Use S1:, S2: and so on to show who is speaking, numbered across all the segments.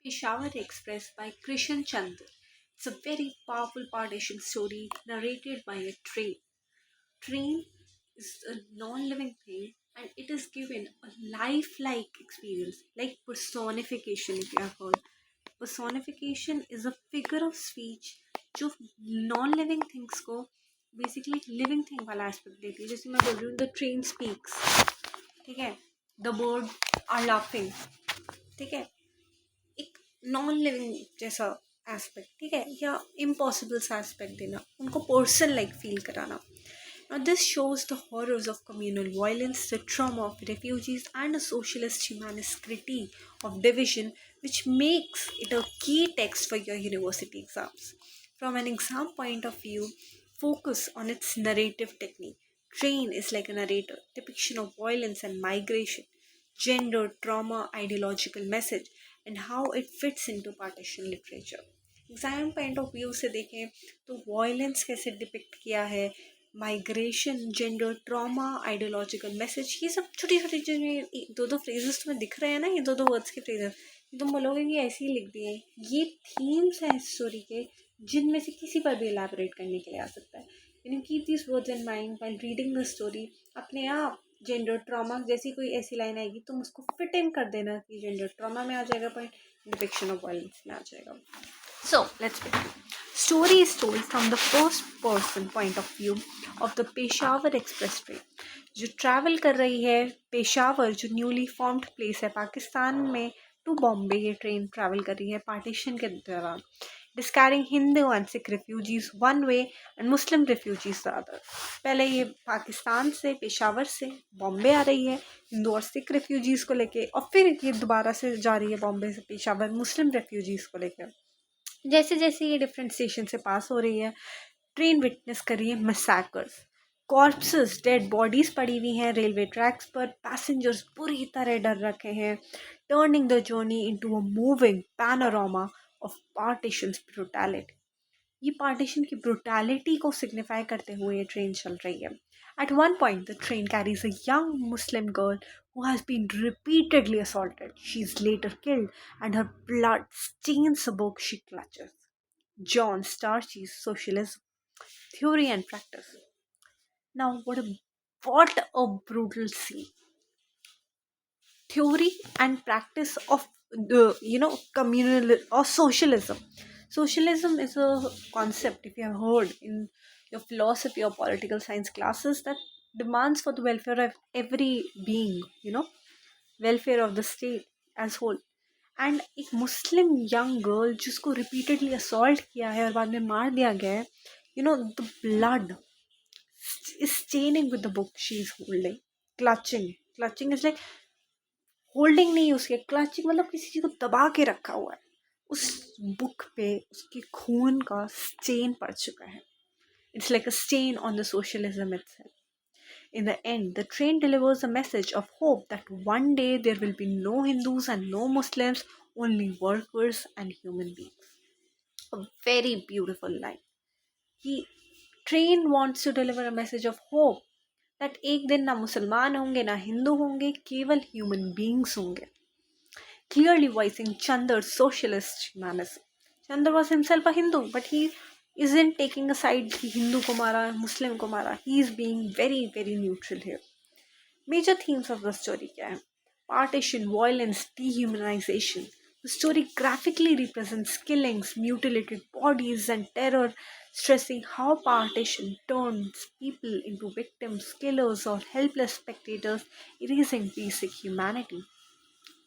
S1: Peshawar Express by Krishan Chandra. It's a very powerful partition story narrated by a train. Train is a non-living thing and it is given a lifelike experience, like personification if you have heard. Personification is a figure of speech जो non living things को basically living thing वाला aspect देती है. जैसे मैं बोल रही हूँ द ट्रेन स्पीक्स, ठीक है, द बर्ड आर लाफिंग, ठीक है, एक नॉन लिविंग जैसा एस्पेक्ट, ठीक है, या इम्पॉसिबल सा एस्पेक्ट देना, उनको पर्सन लाइक फील कराना. Now, this shows the horrors of communal violence, the trauma of refugees, and a socialist humanist critique of division, which makes it a key text for your university exams. From an exam point of view, focus on its narrative technique. Train is like a narrator, depiction of violence and migration, gender, trauma, ideological message, and how it fits into partition literature. Exam point of view से देखें तो violence कैसे depict किया है, migration, gender, trauma, ideological message, ये सब छोटी छोटी जो दो दो फ्रेजेस तुम्हें दिख रहे हैं ना, ये दो दो वर्ड्स के फ्रेजेस, तुम बोलोगे कि ऐसे ही लिख दिए हैं. ये थीम्स हैं स्टोरी के जिनमें से किसी पर भी एलैबोरेट करने के लिए आ सकता है. You keep this words in mind while reading the story. अपने आप जेंडर ट्रॉमा जैसी कोई ऐसी लाइन आएगी तुम उसको फिट इन कर देना कि जेंडर ट्रॉमा में आ जाएगा पॉइंट, डिपिक्शन ऑफ वायलेंस में आ जाएगा. So let's begin. Story is told from the first person point of view of the Peshawar Express train जो ट्रैवल कर रही है. पेशावर जो न्यूली फॉर्म्ड प्लेस है पाकिस्तान में, टू बॉम्बे ये ट्रेन ट्रैवल कर रही है पार्टीशन के दौरान. It is carrying Hindu and Sikh refugees one way and Muslim refugees the other. पहले ये पाकिस्तान से पेशावर से बॉम्बे आ रही है हिंदू और सिख रिफ्यूजीज को लेके, और फिर ये दोबारा से जा रही है बॉम्बे से पेशावर मुस्लिम रिफ्यूजीज को लेकर. जैसे जैसे ये डिफरेंट स्टेशन से पास हो रही है, ट्रेन विटनेस कर रही है मैसेकर्स. कॉर्प्सेस, डेड बॉडीज पड़ी हुई हैं रेलवे ट्रैक्स पर. पैसेंजर्स बुरी तरह डर रखे हैं. Turning the journey into a moving panorama of partitions brutality. ये पार्टीशन की ब्रूटैलिटी को सिग्निफाई करते हुए ये ट्रेन चल रही है. At one point, the train carries a young Muslim girl who has been repeatedly assaulted. She is later killed, and her blood stains the book she clutches. John Starchy's Socialism, Theory and Practice. Now, what a brutal scene. Theory and practice of the communal or socialism. Socialism is a concept, if you have heard in your philosophy or political science classes, that demands for the welfare of every being, welfare of the state as whole. And एक मुस्लिम young girl जिसको repeatedly assault किया है और बाद में मार दिया गया है, the blood is staining with the book she is holding. Clutching is like holding नहीं, उसके क्लचिंग मतलब किसी चीज़ को दबा के रखा हुआ है. उस बुक पे उसके खून का स्टेन पड़ चुका है. It's like a stain on the socialism itself. In the end, the train delivers a message of hope that one day there will be no Hindus and no Muslims, only workers and human beings. A very beautiful line. The train wants to deliver a message of hope that एक दिन ना मुसलमान होंगे ना हिंदू होंगे, केवल human beings होंगे. Clearly voicing Chandra's socialist humanism. Chandra was himself a Hindu, but he isn't taking a side कि हिंदू को मारा मुस्लिम को मारा. He is being very very neutral here. Major themes of the story क्या है? Partition, violence, dehumanization. The story graphically represents killings, mutilated bodies, and terror, stressing how partition turns people into victims, killers, or helpless spectators, erasing basic humanity.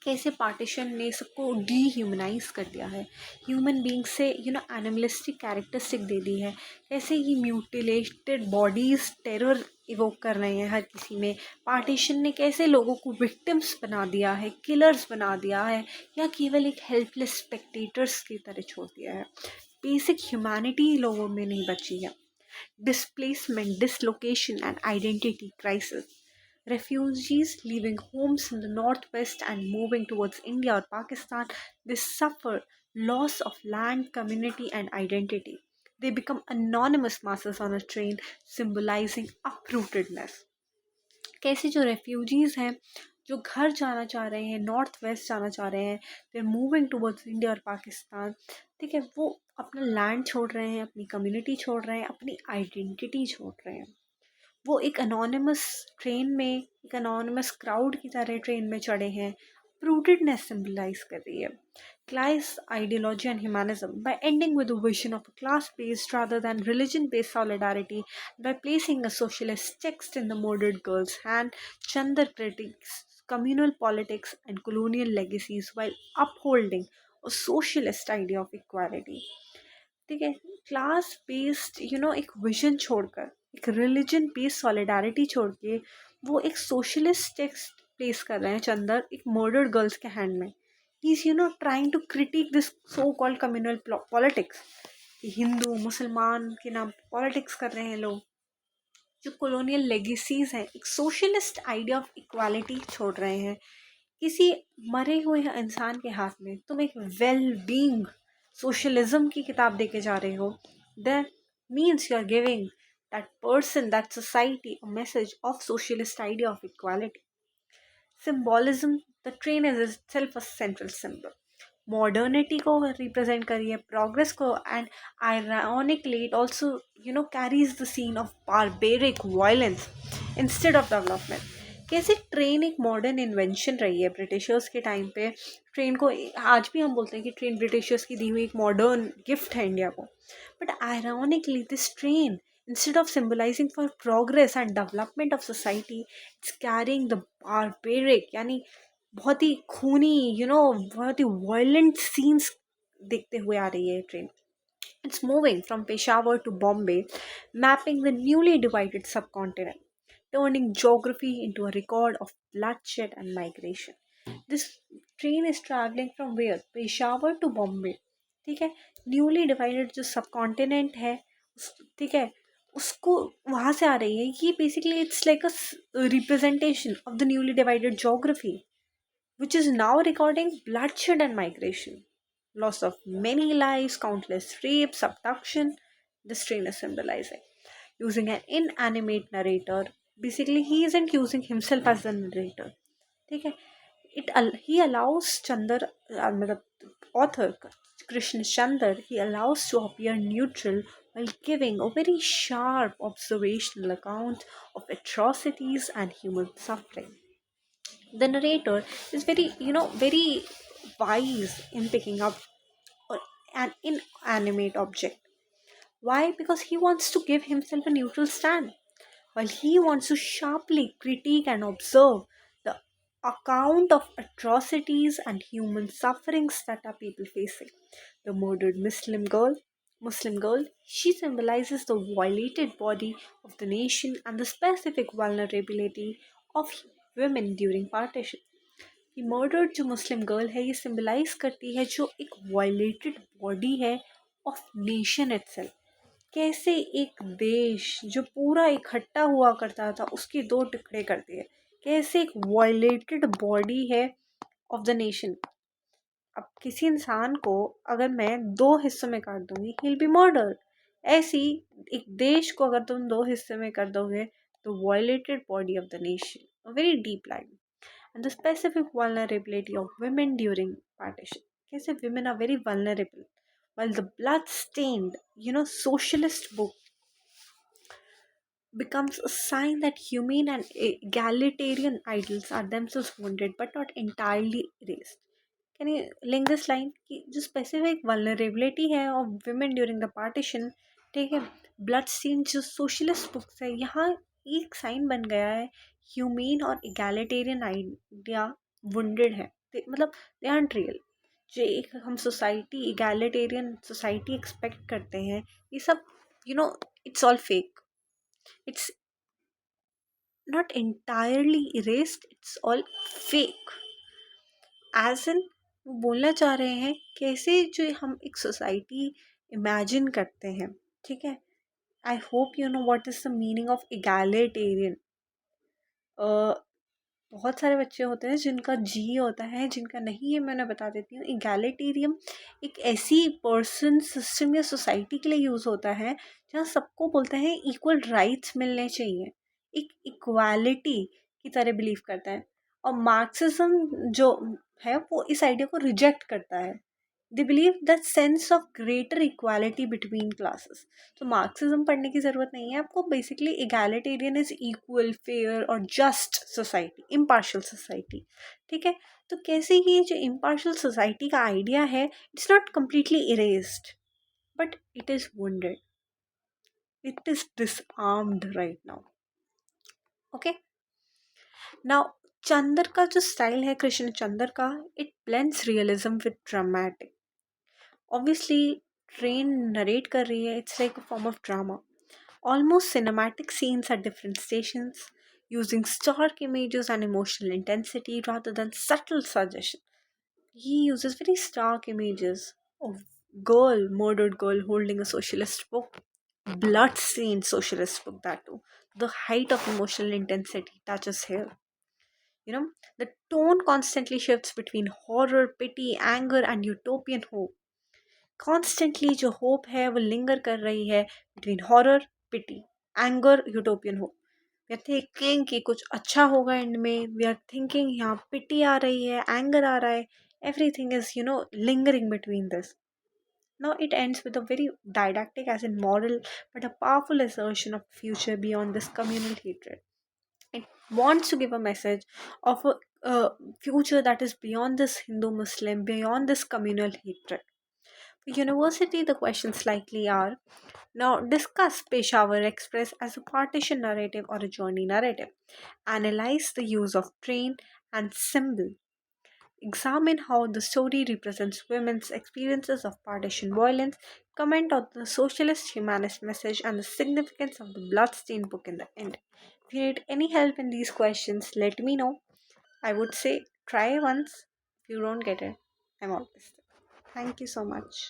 S1: कैसे partition ने सबको dehumanise कर दिया है, human being से animalistic characteristic दे दी है. कैसे ये म्यूटिलेटेड बॉडीज़ टेरर इवोक कर रहे हैं हर किसी में. पार्टीशन ने कैसे लोगों को विक्टिम्स बना दिया है, किलर्स बना दिया है, या केवल एक हेल्पलेस स्पेक्टेटर्स की तरह छोड़ दिया है. बेसिक ह्यूमैनिटी लोगों में नहीं बची है. Displacement, dislocation and identity crisis. Refugees leaving homes in the northwest and moving towards India or Pakistan, they suffer loss of land, community, and identity. They become anonymous masses on a train, symbolizing uprootedness. कैसे जो refugees हैं जो घर जाना चाह रहे हैं, north west जाना चाह रहे हैं, they are moving towards India और पाकिस्तान, ठीक है, वो अपना लैंड छोड़ रहे हैं, अपनी कम्युनिटी छोड़ रहे हैं, अपनी आइडेंटिटी छोड़ रहे हैं। वो एक अनोनिमस ट्रेन में, एक अनोनिमस क्राउड की तरह ट्रेन में चढ़े हैं। रूटेडनेस सिंबलाइज कर रही है class ideology and humanism by ending with a vision of a class based rather than religion based solidarity. By placing a socialist text in the murdered girl's hand, Chandar critiques communal politics and colonial legacies while upholding a socialist idea of equality. ठीक है, class based एक vision छोड़कर, एक religion based solidarity छोड़ के, वो एक socialist text place कर रहे हैं चंदर एक मर्डर्ड गर्ल्स के हैंड में. He is trying to critic this so called communal politics. Hindu मुसलमान के नाम पॉलिटिक्स कर रहे हैं लोग. जो कॉलोनियल लेगेसीज हैं, एक सोशलिस्ट आइडिया ऑफ इक्वालिटी छोड़ रहे हैं किसी मरे हुए इंसान के हाथ में. तुम एक वेल बींग सोशलिज्म की किताब दे के जा रहे हो, that means you are giving that person, that society a message of socialist idea of equality. Symbolism, the train is itself a central symbol. Modernity को रिप्रेजेंट करी है, प्रोग्रेस को, and ironically it also carries the scene of barbaric violence instead of development. कैसे train एक modern invention रही है Britishers के time पे. ट्रेन को आज भी हम बोलते हैं कि ट्रेन ब्रिटिशर्स की दी हुई एक मॉडर्न गिफ्ट है इंडिया को. But ironically this train, instead of symbolizing for progress and development of society, it's carrying the barbaric, यानी बहुत ही खूनी बहुत ही वायलेंट सीन्स देखते हुए आ रही है train. It's moving from Peshawar to Bombay, mapping the newly divided subcontinent, turning geography into a record of bloodshed and migration. This train is traveling from where? Peshawar to Bombay. ठीक है, newly divided जो subcontinent है, ठीक है, उसको वहाँ से आ रही है. ये basically it's like a representation of the newly divided geography which is now recording bloodshed and migration, loss of many lives, countless rapes, abduction. This train is symbolizing. Using an inanimate narrator, basically he isn't using himself as the narrator. ठीक है, he allows Chandar, author Krishna Chandar, he allows to appear neutral while giving a very sharp observational account of atrocities and human suffering. The narrator is very wise in picking up an inanimate object. Why? Because he wants to give himself a neutral stand, while he wants to sharply critique and observe the account of atrocities and human sufferings that are people facing. The murdered Muslim girl, she symbolizes the violated body of the nation and the specific vulnerability of women during partition. कि murdered जो Muslim girl है, ये symbolize करती है जो एक violated body है of nation itself. कैसे एक देश जो पूरा इकट्ठा हुआ करता था उसके दो टुकड़े करती है. कैसे एक वायलेटेड बॉडी है ऑफ द नेशन. अब किसी इंसान को अगर मैं दो हिस्सों में काट दूंगी, ही विल बी मर्डर. ऐसी एक देश को अगर तुम दो हिस्से में कर दोगे, तो violated body of the nation, a very deep line. And the specific vulnerability of women during partition. कैसे women are very vulnerable. While the blood-stained, socialist book becomes a sign that humane and egalitarian ideals are themselves wounded but not entirely erased. Can you link this line? कि जो specific vulnerability है of women during the partition, ठीक है, blood-stained जो socialist books है, यहाँ एक sign बन गया है. ह्यूमेन और इगैलिटेरियन आइडिया वुंडेड है. मतलब दे आरंट रियल. जो एक हम सोसाइटी, इगैलिटेरियन सोसाइटी एक्सपेक्ट करते हैं, ये सब it's all fake. It's not entirely erased, it's all fake. As an वो बोलना चाह रहे हैं कैसे जो हम एक सोसाइटी इमेजिन करते हैं. ठीक है, I hope you know what is the meaning of egalitarian. बहुत सारे बच्चे होते हैं जिनका जी होता है, जिनका नहीं है. मैंने बता देती हूँ, इगैलिटेरियम एक ऐसी पर्सन, सिस्टम या सोसाइटी के लिए यूज़ होता है जहाँ सबको बोलते हैं इक्वल राइट्स मिलने चाहिए, एक इक्वालिटी की तरह बिलीव करता है. और मार्क्सिज्म जो है वो इस आइडिया को रिजेक्ट करता है. They believe that sense of greater equality between classes. तो मार्क्सिज्म पढ़ने की ज़रूरत नहीं है आपको. Basically egalitarian is equal, fair और जस्ट सोसाइटी, इम्पार्शियल सोसाइटी. ठीक है. तो कैसे ये जो इम्पार्शियल सोसाइटी का आइडिया है, it's not completely erased, but it is wounded. It is disarmed right now. Okay. Now, Chandar का जो स्टाइल है, कृष्ण चंदर का, it blends realism with dramatic. Obviously train narrate कर रही है, it's like a form of drama. Almost cinematic scenes at different stations, using stark images and emotional intensity rather than subtle suggestion. He uses very stark images of murdered girl holding a socialist book, blood-stained socialist book that too. The height of emotional intensity touches here. The tone constantly shifts between horror, pity, anger, and utopian hope. Constantly जो hope है वो linger कर रही है between horror, pity, anger, utopian hope. We are thinking कि कुछ अच्छा होगा end में. We are thinking यहाँ pity आ रही है, anger आ रहा है. Everything is, lingering between this. Now it ends with a very didactic, as in moral, but a powerful assertion of future beyond this communal hatred. It wants to give a message of a future that is beyond this Hindu Muslim, beyond this communal hatred. For university, the questions likely are: now discuss Peshawar Express as a partition narrative or a journey narrative. Analyze the use of train and symbol. Examine how the story represents women's experiences of partition violence. Comment on the socialist humanist message and the significance of the bloodstained book in the end. If you need any help in these questions, let me know. I would say try once. If you don't get it, I'm always there. Thank you so much.